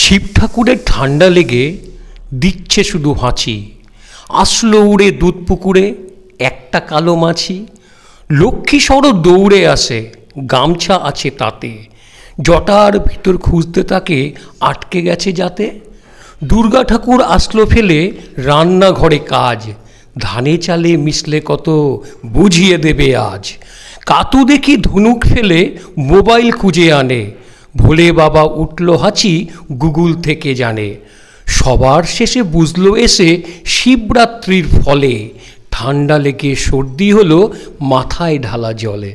শিব ঠাকুরের ঠান্ডা লেগে দিচ্ছে শুধু হাঁচি, আসলো উড়ে দুধ পুকুরে একটা কালো মাছি। লক্ষ্মী সরো দৌড়ে আসে, গামছা আছে তাতে, জটার ভিতর খুঁজতে তাকে আটকে গেছে যাতে। দুর্গা ঠাকুর আসলো ফেলে রান্নাঘরে কাজ, ধানে চালে মিশলে কত বুঝিয়ে দেবে আজ। কাতু দেখি ধনুক ফেলে মোবাইল খুঁজে আনে, ভোলে বাবা উঠল হাঁচি গুগল থেকে জানে। সবার শেষে বুঝলো এসে শিবরাত্রির ফলে, ঠান্ডা লেগে সর্দি হলো মাথায় ঢালা জলে।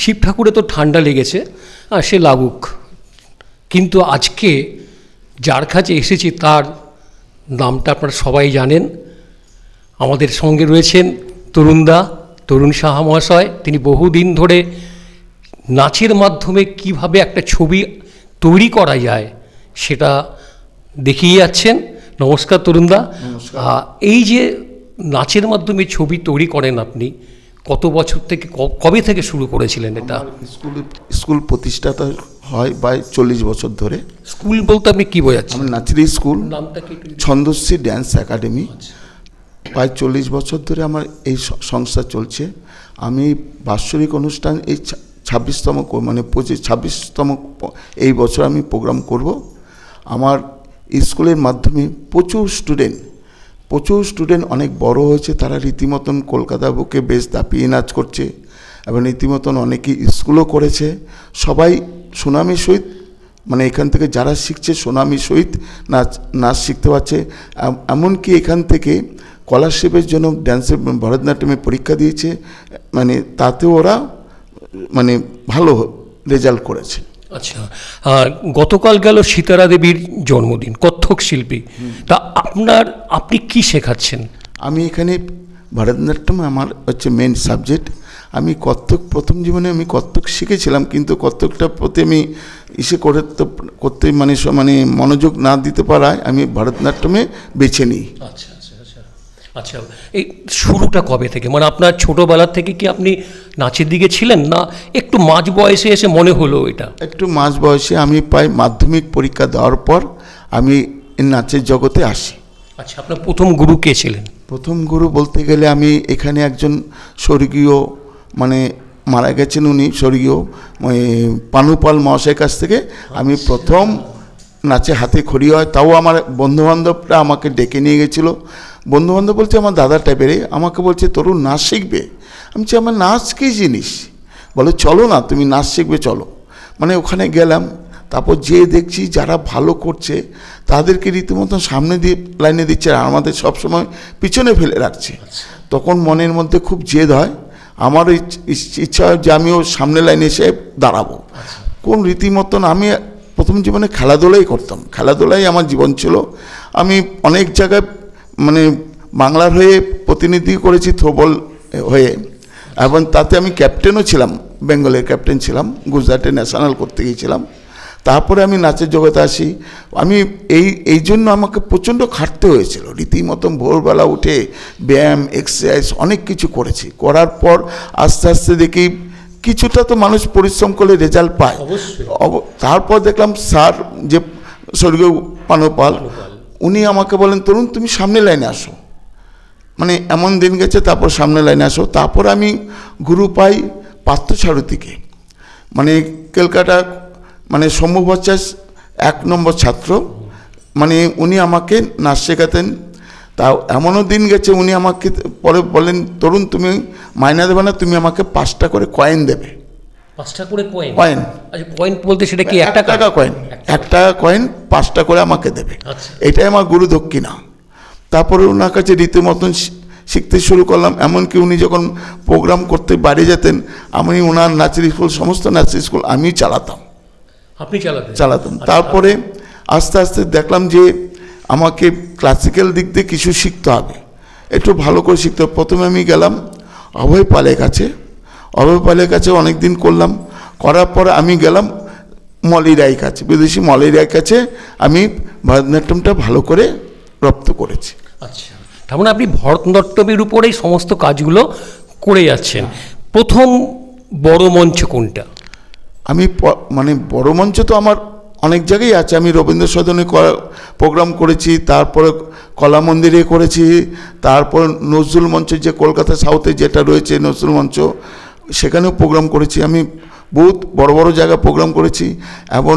শিব ঠাকুরে তো ঠান্ডা লেগেছে, সে লাগুক, কিন্তু আজকে যার কাছে এসেছি তার নামটা আপনারা সবাই জানেন। আমাদের সঙ্গে রয়েছেন তরুণ সাহা মহাশয়। তিনি বহুদিন ধরে নাচের মাধ্যমে কিভাবে একটা ছবি তৈরি করা যায় সেটা দেখিয়ে যাচ্ছেন। নমস্কার তরুণদা। এই যে নাচের মাধ্যমে ছবি তৈরি করেন আপনি, কত বছর থেকে, কবে থেকে শুরু করেছিলেন এটা? স্কুল প্রতিষ্ঠাতা হয় প্রায় 40 বছর ধরে। স্কুল বলতে আপনি কি বোঝাচ্ছেন? আমার নাচের স্কুল, নামটা কি? ছন্দশ্রী ড্যান্স একাডেমি। প্রায় 40 বছর ধরে আমার এই সংস্থা চলছে। আমি বাৎসরিক অনুষ্ঠান এই 26তম মানে 26তম এই বছর আমি প্রোগ্রাম করব। আমার স্কুলের মাধ্যমে প্রচুর স্টুডেন্ট অনেক বড় হয়েছে, তারা রীতিমতন কলকাতা বুকে বেশ দাপিয়ে নাচ করছে এবং রীতিমতন অনেকেই স্কুলও করেছে। সবাই সুনামের সহিত, মানে এখান থেকে যারা শিখছে সুনামের সহিত নাচ শিখতে পারছে। এমনকি এখান থেকে স্কলারশিপের জন্য ড্যান্সের ভরতনাট্যমে পরীক্ষা দিয়েছে, মানে তাতেও ওরা মানে ভালো রেজাল্ট করেছে। আচ্ছা, গতকাল গেল সীতারা দেবীর জন্মদিন, কত্থক শিল্পী। তা আপনি কি শেখাচ্ছেন? আমি এখানে ভরতনাট্যম আমার হচ্ছে মেন সাবজেক্ট। আমি কত্থক প্রথম জীবনে আমি কত্থক শিখেছিলাম, কিন্তু কত্থকটার প্রতি আমি করতে মানে মনোযোগ না দিতে পারায় আমি ভরতনাট্যমে বেছে নিই। আচ্ছা আচ্ছা আচ্ছা আচ্ছা, এই শুরুটা কবে থেকে? মানে আপনার ছোটোবেলার থেকে কি আপনি নাচের দিকে ছিলেন, না একটু মাঝ বয়সে এসে মনে হলো এটা? একটু মাঝ বয়সে, আমি প্রায় মাধ্যমিক পরীক্ষা দেওয়ার পর আমি নাচের জগতে আসি। আচ্ছা, আপনার প্রথম গুরু কে ছিলেন? প্রথম গুরু বলতে গেলে আমি এখানে একজন স্বর্গীয়, মানে মারা গেছেন উনি, স্বর্গীয় পানুপাল মহাশয়ের কাছ থেকে আমি প্রথম নাচে হাতে খড়ি হয়। তাও আমার বন্ধুবান্ধবরা আমাকে ডেকে নিয়ে গেছিলো। বন্ধুবান্ধব বলছে আমার দাদা টাইপেরই, আমাকে বলছে তরুণ নাচ শিখবে। আমি বলছি আমার নাচ কী জিনিস? বলে চলো না, তুমি নাচ শিখবে চলো। মানে ওখানে গেলাম, তারপর যে দেখছি যারা ভালো করছে তাদেরকে রীতিমতন সামনে দিয়ে লাইনে দিচ্ছে, আর আমাদের সবসময় পিছনে ফেলে রাখছে। তখন মনের মধ্যে খুব জেদ হয়, আমার ইচ্ছা হয় যে আমিও সামনে লাইনে এসে দাঁড়াবো। কোন রীতিমতন আমি প্রথম জীবনে খেলাধুলাই করতাম, খেলাধুলাই আমার জীবন ছিল। আমি অনেক জায়গায় মানে বাংলার হয়ে প্রতিনিধি করেছি, থ্রোবল হয়ে, এবং তাতে আমি ক্যাপ্টেনও ছিলাম, বেঙ্গলের ক্যাপ্টেন ছিলাম, গুজরাটে ন্যাশনাল করতে গিয়েছিলাম। তারপরে আমি নাচের জগতে আসি। আমি এই জন্য আমাকে প্রচণ্ড খাটতে হয়েছিল, রীতিমতন ভোরবেলা উঠে ব্যায়াম, এক্সারসাইজ অনেক কিছু করেছি। করার পর আস্তে আস্তে দেখি কিছুটা তো মানুষ পরিশ্রম করলে রেজাল্ট পায়। তারপর দেখলাম স্যার যে স্বর্গীয় পানুপাল, উনি আমাকে বলেন তরুণ তুমি সামনে লাইনে আসো। মানে এমন দিন গেছে, তারপর সামনে লাইনে আসো। তারপর আমি গুরু পাই পার্থসারথীকে, মানে কলকাতা, মানে শম্ভু ভট্টাচার্য 1 নম্বর ছাত্র। মানে উনি আমাকে নাচ শেখাতেন। তাও এমনও দিন গেছে উনি আমাকে পরে বলেন তরুণ তুমি মাইনা দেবে না, তুমি আমাকে 5টা করে কয়েন দেবে। 5টা করে কয়েন? কয়েন। আচ্ছা, কয়েন বলতে সেটা কি 1 টাকা কয়েন? 1 টাকা কয়েন 5টা করে আমাকে দেবে। এটাই আমার গুরু দক্ষিণা। তারপরে ওনার কাছে রীতিমতন শিখতে শুরু করলাম। এমনকি উনি যখন প্রোগ্রাম করতে বাইরে যেতেন, আমি ওনার নাচের স্কুল, সমস্ত নাচের স্কুল আমি চালাতাম। আপনি চালাতাম। তারপরে আস্তে আস্তে দেখলাম যে আমাকে ক্লাসিক্যাল দিক দিয়ে কিছু শিখতে হবে। একটু ভালো করে শিখতে হবে। প্রথমে আমি গেলাম অভয় পালের কাছে, অভয় পালের কাছে অনেক দিন করলাম, করার পর আমি গেলাম মলি রায়ের কাছে, বিদেশি মলি রায়ের কাছে আমি ভরতনাট্যমটা ভালো করে রপ্ত করেছি। আচ্ছা, তার মানে আপনি ভরতনাট্যমের উপরেই সমস্ত কাজগুলো করে যাচ্ছেন। প্রথম বড় মঞ্চ কোনটা? আমি মানে বড় মঞ্চ তো আমার অনেক জায়গায় আছে। আমি রবীন্দ্র সদনে প্রোগ্রাম করেছি, তারপরে কলা মন্দিরে করেছি, তারপর নজরুল মঞ্চ যে কলকাতা সাউথে যেটা রয়েছে নজরুল মঞ্চ, সেখানেও প্রোগ্রাম করেছি। আমি বহুত বড় বড় জায়গায় প্রোগ্রাম করেছি এবং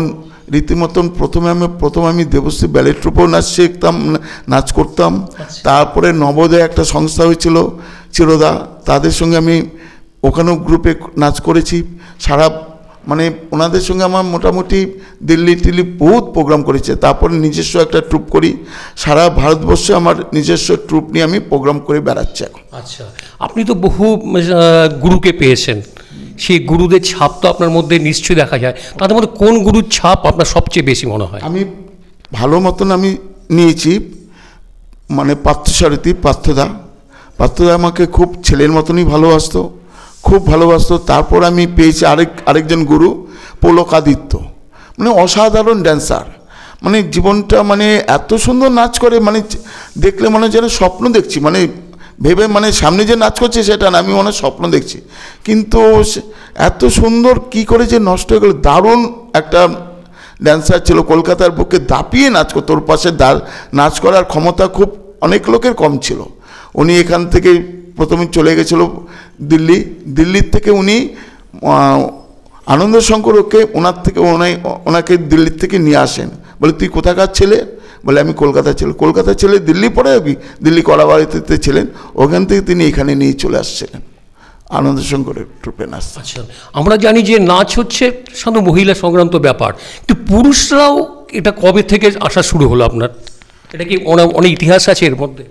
রীতিমতন প্রথমে আমি দেবশ্রী ব্যালে ট্রুপেও নাচ শিখতাম, নাচ করতাম। তারপরে নবোদয় একটা সংস্থা হয়েছিল চিরদা, তাদের সঙ্গে আমি ওখানেও গ্রুপে নাচ করেছি। সারা মানে ওনাদের সঙ্গে আমার মোটামুটি দিল্লি টিল্লি বহুত প্রোগ্রাম করেছে। তারপরে নিজস্ব একটা ট্রুপ করি, সারা ভারতবর্ষে আমার নিজস্ব ট্রুপ নিয়ে আমি প্রোগ্রাম করে বেড়াচ্ছি এখন। আচ্ছা, আপনি তো বহু গুরুকে পেয়েছেন, সেই গুরুদের ছাপ তো আপনার মধ্যে নিশ্চয়ই দেখা যায়। তাদের মধ্যে কোন গুরুর ছাপ আপনার সবচেয়ে বেশি মনে হয়? আমি ভালো মতন আমি নিয়েছি মানে পার্থসারথী, পার্থদা আমাকে খুব ছেলের মতনই ভালোবাসতো, খুব ভালোবাসতো। তারপর আমি পেয়েছি আরেকজন গুরু পুলকাদিত্য, মানে অসাধারণ ড্যান্সার, মানে জীবনটা মানে এত সুন্দর নাচ করে, মানে দেখলে মনে যেন স্বপ্ন দেখছি, মানে ভেবে মানে সামনে যে নাচ করছে সেটা না, আমি মনে স্বপ্ন দেখছি। কিন্তু এত সুন্দর কি করে যে নষ্ট হয়ে গেল। দারুণ একটা ড্যান্সার ছিল, কলকাতার বুকে দাপিয়ে নাচ করতো, ওর পাশে নাচ করার ক্ষমতা খুব অনেক লোকের কম ছিল। উনি এখান থেকে প্রথমে চলে গেছিল দিল্লির থেকে উনি আনন্দ শঙ্কর ওনাকে দিল্লির থেকে নিয়ে আসেন। বলে তুই কোথাকার ছেলে? বলে আমি কলকাতার ছেলে। দিল্লি পরে যাবি? দিল্লি কলাবাড়িতে ছিলেন, ওখান থেকে তিনি এখানে নিয়ে চলে আসছিলেন আনন্দ শঙ্করের ট্রুপে নাচ। আচ্ছা, আমরা জানি যে নাচ হচ্ছে সাধারণত মহিলা সংক্রান্ত ব্যাপার, কিন্তু পুরুষরাও এটা কবে থেকে আসা শুরু হলো আপনার? এটা কি অনেক ইতিহাস আছে এর মধ্যে?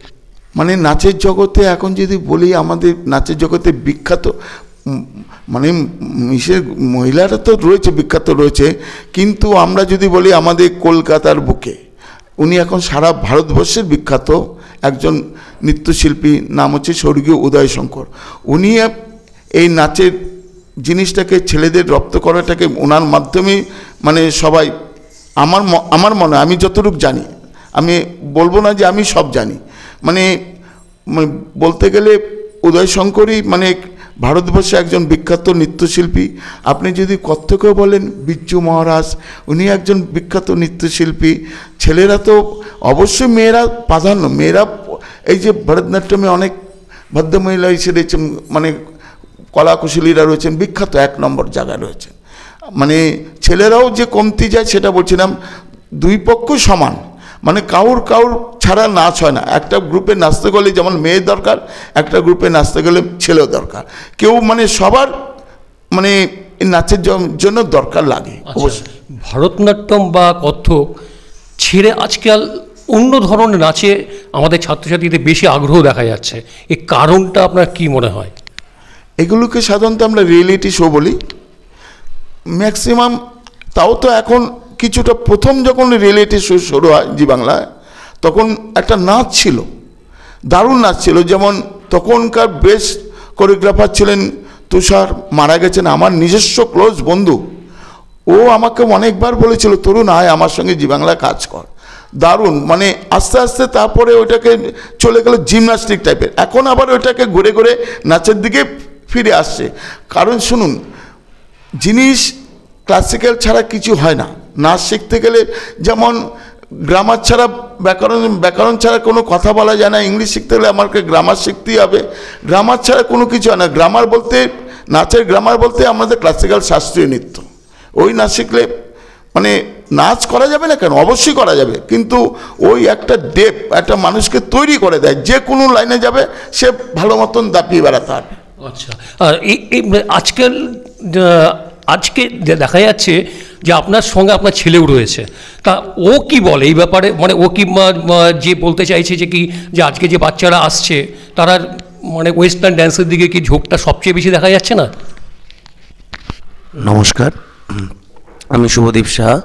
মানে নাচের জগতে এখন যদি বলি, আমাদের নাচের জগতে বিখ্যাত মানে মহিলারা তো রয়েছে, বিখ্যাত রয়েছে, কিন্তু আমরা যদি বলি আমাদের কলকাতার বুকে উনি এখন সারা ভারতবর্ষের বিখ্যাত একজন নৃত্যশিল্পী, নাম হচ্ছে স্বর্গীয় উদয় শঙ্কর। উনি এই নাচের জিনিসটাকে ছেলেদের রপ্ত করাটাকে ওনার মাধ্যমে মানে সবাই আমার মনে হয়, আমি যতটুকু জানি, আমি বলবো না যে আমি সব জানি, মানে বলতে গেলে উদয় শঙ্করই মানে ভারতবর্ষে একজন বিখ্যাত নৃত্যশিল্পী। আপনি যদি কত্থকেও বলেন বিজ্জু মহারাজ, উনি একজন বিখ্যাত নৃত্যশিল্পী। ছেলেরা তো অবশ্যই, মেয়েরা প্রাধান্য, মেয়েরা এই যে ভরতনাট্যমে অনেক ভদ্রমহিলা এসে রয়েছেন, মানে কলাকুশলীরা রয়েছেন, বিখ্যাত 1 নম্বর জায়গায় রয়েছেন। মানে ছেলেরাও যে কমতি যায় সেটা বলছিলাম, দুই পক্ষ সমান, মানে কাউর ছাড়া নাচ হয় না। একটা গ্রুপে নাচতে গেলে যেমন মেয়ে দরকার, একটা গ্রুপে নাচতে গেলে ছেলেও দরকার। কেউ মানে সবার মানে নাচের জন্য দরকার লাগে। অবশ্যই ভরতনাট্যম বা কত্থক ছেড়ে আজকাল অন্য ধরনের নাচে আমাদের ছাত্রছাত্রীদের বেশি আগ্রহ দেখা যাচ্ছে, এই কারণটা আপনার কি মনে হয়? এগুলোকে সাধারণত আমরা রিয়েলিটি শো বলি ম্যাক্সিমাম। তাও তো এখন কিছুটা, প্রথম যখন রিয়েলিটি শো শুরু হয় জি বাংলায়, তখন একটা নাচ ছিল, দারুণ নাচ ছিল। যেমন তখনকার বেস্ট কোরিওগ্রাফার ছিলেন তুষার, মারা গেছেন, আমার নিজস্ব ক্লোজ বন্ধু। ও আমাকে অনেকবার বলেছিল, তরুণ আয় আমার সঙ্গে জি বাংলা কাজ কর। দারুণ, মানে আস্তে আস্তে তারপরে ওইটাকে চলে গেল জিমনাস্টিক টাইপের, এখন আবার ওইটাকে ঘুরে ঘুরে নাচের দিকে ফিরে আসছে। কারণ শুনুন, জিনিস ক্লাসিক্যাল ছাড়া কিছু হয় না। নাচ শিখতে গেলে যেমন গ্রামার ছাড়া ব্যাকরণ ছাড়া কোনো কথা বলা যায় না। ইংলিশ শিখতে গেলে আমাকে গ্রামার শিখতেই হবে, গ্রামার ছাড়া কোনো কিছু হয় না। গ্রামার বলতে, নাচের গ্রামার বলতে আমাদের ক্লাসিক্যাল শাস্ত্রীয় নৃত্য, ওই নাচ শিখলে মানে নাচ করা যাবে না কেন, অবশ্যই করা যাবে, কিন্তু ওই একটা ডেপ একটা মানুষকে তৈরি করে দেয়, যে কোনো লাইনে যাবে সে ভালো মতন দাপিয়ে বেড়াতে হবে। আচ্ছা, আজকে দেখা যাচ্ছে যে আপনার সঙ্গে আপনার ছেলেও রয়েছে, তা ও কি বলে এই ব্যাপারে? মানে ও কি যে বলতে চাইছে যে কি, যে আজকে যে বাচ্চারা আসছে তারা মানে ওয়েস্টার্ন ড্যান্সের দিকে কি ঝোঁকটা সবচেয়ে বেশি দেখা যাচ্ছে না? নমস্কার, আমি শুভদীপ সাহা,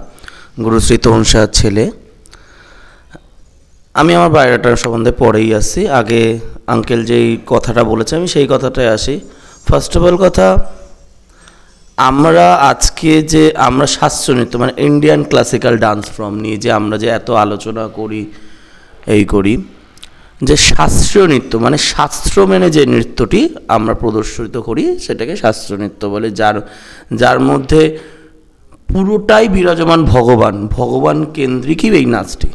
গুরুশ্রী তরুণ সাহার ছেলে। আমি আমার বায়োডাটা সম্বন্ধে পরেই আসছি, আগে আঙ্কেল যেই কথাটা বলেছে আমি সেই কথাটাই আসি। ফার্স্ট অফ অল কথা, আমরা আজকে যে আমরা শাস্ত্রীয় নৃত্য মানে ইন্ডিয়ান ক্লাসিক্যাল ডান্স ফর্ম নিয়ে যে আমরা যে এত আলোচনা করি এই করি, যে শাস্ত্রীয় নৃত্য মানে শাস্ত্র মেনে যে নৃত্যটি আমরা প্রদর্শিত করি সেটাকে শাস্ত্রীয় নৃত্য বলে, যার মধ্যে পুরোটাই বিরাজমান ভগবান কেন্দ্রিকই এই নাচটি।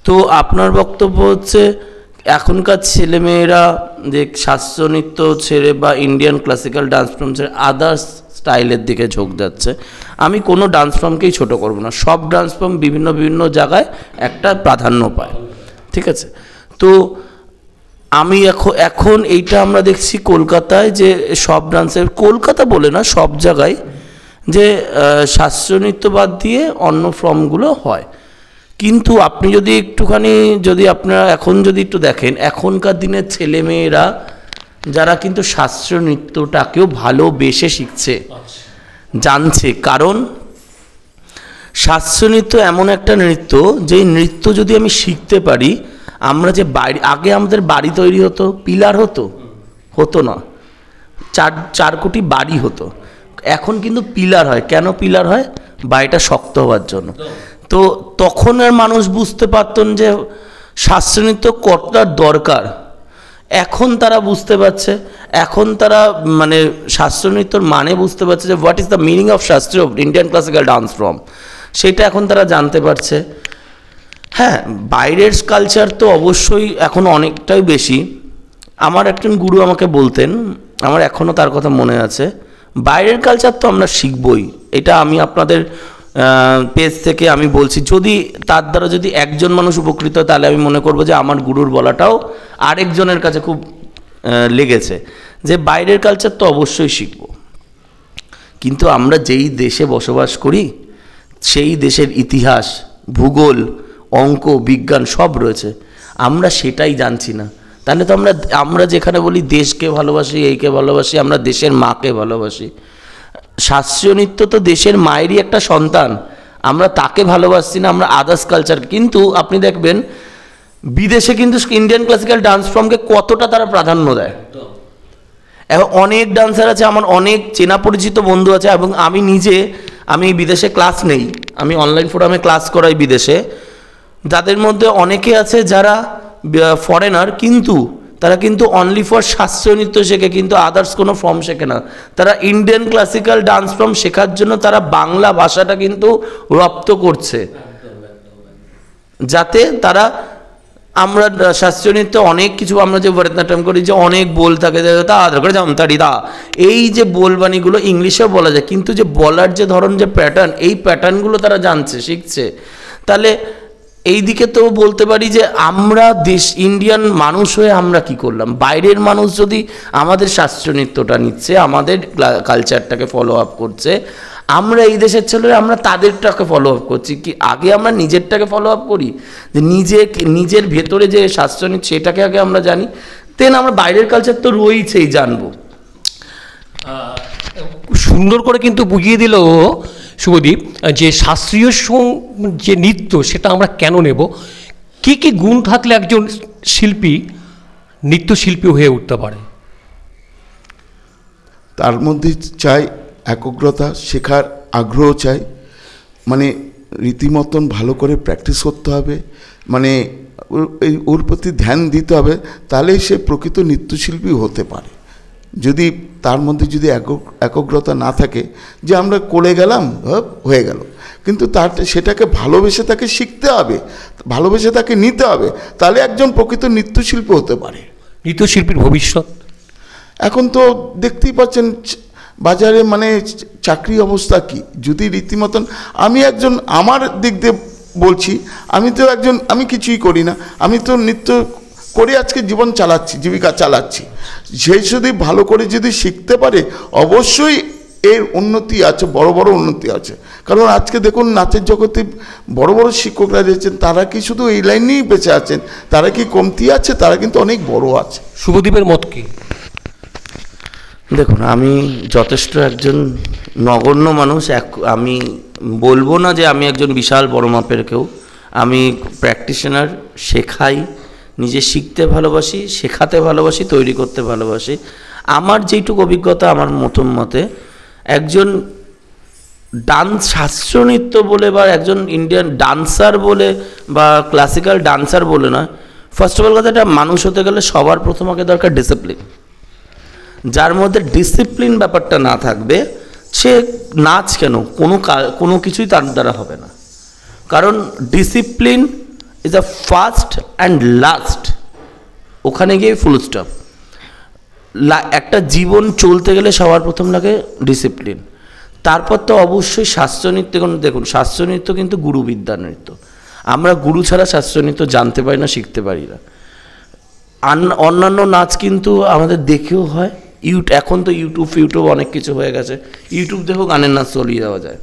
তো আপনার বক্তব্য হচ্ছে এখনকার ছেলেমেয়েরা যে শাস্ত্রীয় নৃত্য ছেড়ে বা ইন্ডিয়ান ক্লাসিক্যাল ডান্স ফর্ম ছেড়ে আদার্স স্টাইলের দিকে ঝোঁক যাচ্ছে। আমি কোনো ডান্স ফর্মকেই ছোটো করব না, সব ডান্স ফর্ম বিভিন্ন বিভিন্ন জায়গায় একটা প্রাধান্য পায়, ঠিক আছে। তো আমি এখন এইটা আমরা দেখছি কলকাতায় যে সব ডান্সের, কলকাতা বলে না সব জায়গায়, যে শাস্ত্রীয় নৃত্য বাদ দিয়ে অন্য ফর্মগুলো হয়। কিন্তু আপনি যদি একটুখানি যদি আপনারা এখন যদি একটু দেখেন, এখনকার দিনের ছেলেমেয়েরা যারা কিন্তু শাস্ত্রীয় নৃত্যটাকেও ভালোবেসে শিখছে, জানছে, কারণ শাস্ত্রীয় নৃত্য এমন একটা নৃত্য যেই নৃত্য যদি আমি শিখতে পারি, আমরা যে বাড়ি আগে আমাদের বাড়ি তৈরি হতো, পিলার হতো না, চার কোটি বাড়ি হতো, এখন কিন্তু পিলার হয়। কেন পিলার হয়? বাড়িটা শক্ত হওয়ার জন্য। তো তখনের মানুষ বুঝতে পারতেন যে শাস্ত্রীয় নৃত্য কতটা দরকার, এখন তারা বুঝতে পারছে, এখন তারা মানে শাস্ত্রীয় নৃত্যর মানে বুঝতে পারছে যে what is the meaning of শাস্ত্রীয় ইন্ডিয়ান ক্লাসিক্যাল ডান্স ফর্ম, সেটা এখন তারা জানতে পারছে। হ্যাঁ, বাইরের কালচার তো অবশ্যই এখন অনেকটাই বেশি। আমার একজন গুরু আমাকে বলতেন, আমার এখনও তার কথা মনে আছে, বাইরের কালচার তো আমরা শিখবই, এটা আমি আপনাদের পেজ থেকে আমি বলছি, যদি তার দ্বারা যদি একজন মানুষ উপকৃত হয় তাহলে আমি মনে করব যে আমার গুরুর বলাটাও আরেকজনের কাছে খুব লেগেছে, যে বাইরের কালচার তো অবশ্যই শিখব, কিন্তু আমরা যেই দেশে বসবাস করি সেই দেশের ইতিহাস, ভূগোল, অঙ্ক, বিজ্ঞান সব রয়েছে, আমরা সেটাই জানছি না। তাহলে তো আমরা যেখানে বলি দেশকে ভালোবাসি, এইকে ভালোবাসি, আমরা দেশের মাকে ভালোবাসি। শাস্ত্রীয় নৃত্য তো দেশের মায়েরই একটা সন্তান, আমরা তাকে ভালোবাসছি না, আমরা আদার্স কালচার। কিন্তু আপনি দেখবেন বিদেশে কিন্তু ইন্ডিয়ান ক্লাসিক্যাল ডান্স ফর্মকে কতটা তারা প্রাধান্য দেয়। এখন অনেক ডান্সার আছে, আমার অনেক চেনা পরিচিত বন্ধু আছে, এবং আমি বিদেশে ক্লাস নেই, আমি অনলাইন ফোরামে ক্লাস করাই বিদেশে, যাদের মধ্যে অনেকে আছে যারা ফরেনার, কিন্তু তারা কিন্তু অনলি ফর শাস্ত্রীয় নৃত্য শেখে, কিন্তু আদার্স কোনো ফর্ম শেখে না। তারা ইন্ডিয়ান ক্লাসিক্যাল ডান্স ফর্ম শেখার জন্য তারা বাংলা ভাষাটা কিন্তু রপ্ত করছে, যাতে তারা, আমরা শাস্ত্রীয় নৃত্য অনেক কিছু, আমরা যে ভরতনাট্যম করি যে অনেক বোল থাকে, এই যে বোলবাণীগুলো ইংলিশেও বলা যায়, কিন্তু যে বলার যে ধরন, যে প্যাটার্ন, এই প্যাটার্নগুলো তারা জানছে, শিখছে। তাহলে এই দিকে তো বলতে পারি যে আমরা ইন্ডিয়ান মানুষ হয়ে আমরা কি করলাম, বাইরের মানুষ যদি আমাদের শাস্ত্রীয় নৃত্যটা নিচ্ছে, আমাদের কালচারটাকে ফলো আপ করছে, আমরা এই দেশের ছেলেরা আমরা তাদেরটাকে ফলো আপ করছি। কি আগে আমরা নিজেরটাকে ফলো আপ করি, যে নিজের ভেতরে যে শাস্ত্রীয় নৃত্য সেটাকে আগে আমরা জানি, দেন আমরা বাইরের কালচার তো রয়েছেই জানবো। সুন্দর করে কিন্তু বুঝিয়ে দিল শুভদীপ যে শাস্ত্রীয় যে নৃত্য সেটা আমরা কেন নেব, কী কী গুণ থাকলে একজন শিল্পী নৃত্যশিল্পী হয়ে উঠতে পারে। তার মধ্যে চাই একাগ্রতা, শেখার আগ্রহ চাই, মানে রীতিমতন ভালো করে প্র্যাকটিস করতে হবে, মানে ওর প্রতি ধ্যান দিতে হবে, তাহলেই সে প্রকৃত নৃত্যশিল্পী হতে পারে। যদি তার মধ্যে যদি একাগ্রতা না থাকে, যে আমরা করে গেলাম হয়ে গেল, কিন্তু সেটাকে ভালোবেসে তাকে শিখতে হবে, ভালোবেসে তাকে নিতে হবে, তাহলে একজন প্রকৃত নৃত্যশিল্পী হতে পারে। নৃত্যশিল্পীর ভবিষ্যৎ এখন তো দেখতেই পাচ্ছেন বাজারে, মানে চাকরি অবস্থা কি, যদি রীতিমতন, আমি একজন আমার দিক দিয়ে বলছি, আমি কিছুই করি না, আমি তো নৃত্য করে আজকে জীবিকা চালাচ্ছি, সেই যদি ভালো করে যদি শিখতে পারে অবশ্যই এর উন্নতি আছে, বড় বড় উন্নতি আছে। কারণ আজকে দেখুন নাচের জগতে বড় বড় শিক্ষকরা রয়েছেন, তারা কি শুধু এই লাইনেই বেঁচে আছেন, তারা কি কমতি আছে, তারা কিন্তু অনেক বড় আছে। শুভদীপের মত কি? দেখুন, আমি যথেষ্ট একজন নগণ্য মানুষ, আমি বলবো না যে আমি একজন বিশাল বড় মাপের কেউ, আমি প্র্যাকটিশনার, শেখাই, নিজে শিখতে ভালোবাসি, শেখাতে ভালোবাসি, তৈরি করতে ভালোবাসি। আমার যেটুকু অভিজ্ঞতা, আমার মতে একজন শাস্ত্রীয় নৃত্য বলে বা একজন ইন্ডিয়ান ডান্সার বলে বা ক্লাসিক্যাল ডান্সার বলে না, ফার্স্ট অফ অল কথা, এটা মানুষ হতে গেলে সবার প্রথম আগে দরকার ডিসিপ্লিন। যার মধ্যে ডিসিপ্লিন ব্যাপারটা না থাকবে, সে নাচ কেন, কোনো কিছুই তার দ্বারা হবে না। কারণ discipline is a first and last, ওখানে গিয়ে ফুল স্টপ। একটা জীবন চলতে গেলে সবার প্রথম লাগে ডিসিপ্লিন। তারপর তো অবশ্যই শাস্ত্রীয় নৃত্য। দেখুন, শাস্ত্রীয় নৃত্য কিন্তু গুরুবিদ্যার নৃত্য। আমরা গুরু ছাড়া শাস্ত্রীয় নৃত্য জানতে পারি না, শিখতে পারি না। অন্যান্য নাচ কিন্তু আমাদের দেখেও হয়। এখন তো ইউটিউব অনেক কিছু হয়ে গেছে, ইউটিউব দেখেও গানের নাচ চলিয়ে দেওয়া যায়।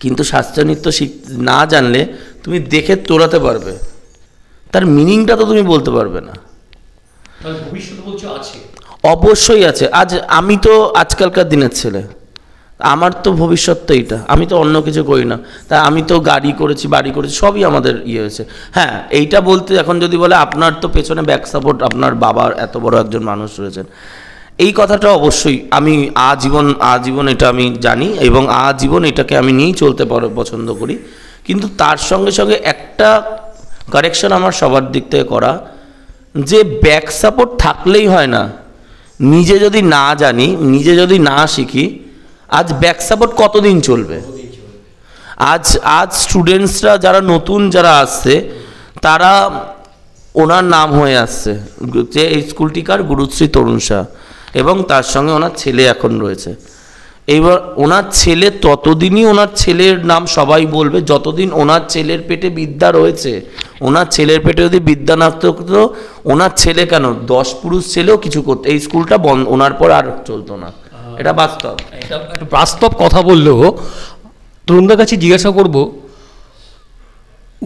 কিন্তু শাস্ত্রীয় নৃত্য না জানলে তুমি দেখে তোলাতে পারবে, তার মিনিংটা তো তুমি বলতে পারবে না। অবশ্যই আছে। আমি তো আজকালকার দিনের ছেলে, আমার তো ভবিষ্যৎ তো এইটা, আমি তো অন্য কিছু করি না। তাই আমি তো গাড়ি করেছি, বাড়ি করেছি, সবই আমাদের হয়েছে। হ্যাঁ, এইটা বলতে এখন যদি বলে আপনার তো পেছনে ব্যাক সাপোর্ট, আপনার বাবার এত বড় একজন মানুষ রয়েছেন, এই কথাটা অবশ্যই আমি আজীবন এটা আমি জানি এবং আজীবন এটাকে আমি নিয়েই চলতে পছন্দ করি। কিন্তু তার সঙ্গে সঙ্গে একটা কারেকশন আমার সবার দিক থেকে করা, যে ব্যাক সাপোর্ট থাকলেই হয় না। নিজে যদি না জানি, নিজে যদি না শিখি, আজ ব্যাক সাপোর্ট কতদিন চলবে? আজ স্টুডেন্টসরা যারা নতুন যারা আসছে, তারা ওনার নাম হয়ে আসছে, যে এই স্কুলটিকার গুরুশ্রী তরুণ শাহ, এবং তার সঙ্গে ওনার ছেলে এখন রয়েছে। এইবার ওনার ছেলে, ততদিনই ওনার ছেলের নাম সবাই বলবে যতদিন ওনার ছেলের পেটে বিদ্যা রয়েছে। ওনার ছেলের পেটে যদি বিদ্যা না থাকতো, ওনার ছেলে কেন 10 পুরুষ ছেলেও কিছু করতো, এই স্কুলটা ওনার পর আর চলতো না। এটা বাস্তব, এটা একটা বাস্তব কথা বললেও তরুণদার কাছে জিজ্ঞাসা করব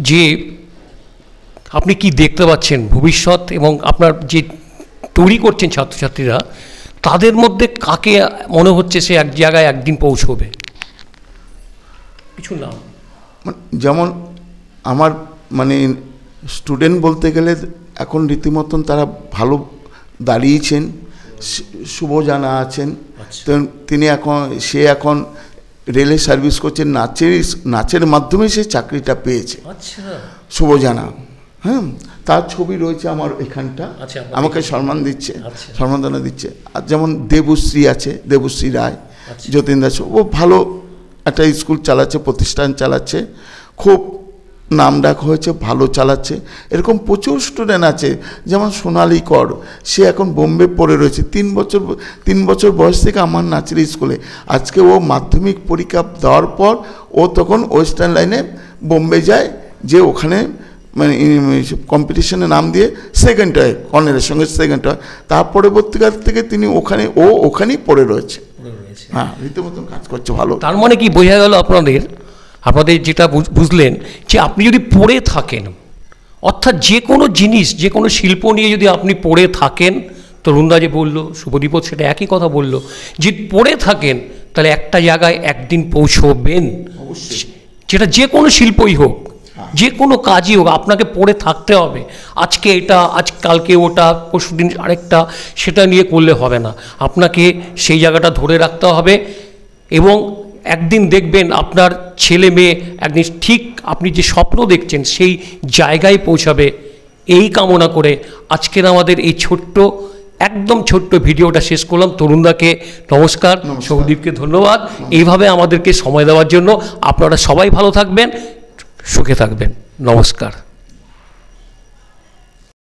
যে আপনি কি দেখতে পাচ্ছেন ভবিষ্যৎ, এবং আপনার যে তৈরি করছেন ছাত্রছাত্রীরা, তাদের মধ্যে কাকে মনে হচ্ছে সে এক জায়গায় একদিন পৌঁছবে? কিছু নাম যেমন আমার স্টুডেন্ট বলতে গেলে এখন রীতিমতন তারা ভালো দাঁড়িয়েছেন। শুভজানা আছেন, তিনি এখন রেলে সার্ভিস করছেন, নাচের মাধ্যমে সে চাকরিটা পেয়েছে। শুভজানা, হ্যাঁ, তার ছবি রয়েছে আমার এখানটা, আমাকে সম্মাননা দিচ্ছে। আর যেমন দেবশ্রী আছে, দেবশ্রী রায়, যতীন দাস, ও ভালো একটা স্কুল চালাচ্ছে, প্রতিষ্ঠান চালাচ্ছে, খুব নামডাক হয়েছে, ভালো চালাচ্ছে। এরকম প্রচুর স্টুডেন্ট আছে। যেমন সোনালী কর, সে এখন বোম্বে পড়ে রয়েছে, 3 বছর বয়স থেকে আমার নাচের স্কুলে। আজকে ও মাধ্যমিক পরীক্ষা দেওয়ার পর ও তখন ওয়েস্টার্ন লাইনে বোম্বে যায়, যে ওখানে কম্পিটিশনে নাম দিয়ে সেকেন্ড হয়, কর্নেলের সঙ্গে সেকেন্ড হয়। তার পরবর্তীকাল থেকে তিনি ওখানেই পড়ে রয়েছে। হ্যাঁ, রীতিমতন কাজ করছে ভালো। তার মানে কি বোঝা গেল আপনাদের যেটা বুঝলেন, যে আপনি যদি পড়ে থাকেন, অর্থাৎ যে কোনো জিনিস, যে কোনো শিল্প নিয়ে যদি আপনি পড়ে থাকেন, তরুণদা যে বললো, শুভদীপক সেটা একই কথা বললো, যে পড়ে থাকেন তাহলে একটা জায়গায় একদিন পৌঁছবেন। যেটা যে কোনো শিল্পই হোক, যে কোনো কাজই হোক, আপনাকে পড়ে থাকতে হবে। আজকে এটা, কালকে ওটা, পরশুদিন আরেকটা, সেটা নিয়ে করলে হবে না। আপনাকে সেই জায়গাটা ধরে রাখতে হবে, এবং একদিন দেখবেন আপনার ছেলে মেয়ে একদিন ঠিক আপনি যে স্বপ্ন দেখছেন সেই জায়গায় পৌঁছাবে। এই কামনা করে আজকের আমাদের এই একদম ছোট্ট ভিডিওটা শেষ করলাম। তরুণদাকে নমস্কার, সৌদীপকে ধন্যবাদ এইভাবে আমাদেরকে সময় দেওয়ার জন্য। আপনারা সবাই ভালো থাকবেন, সুখে থাকবেন। নমস্কার।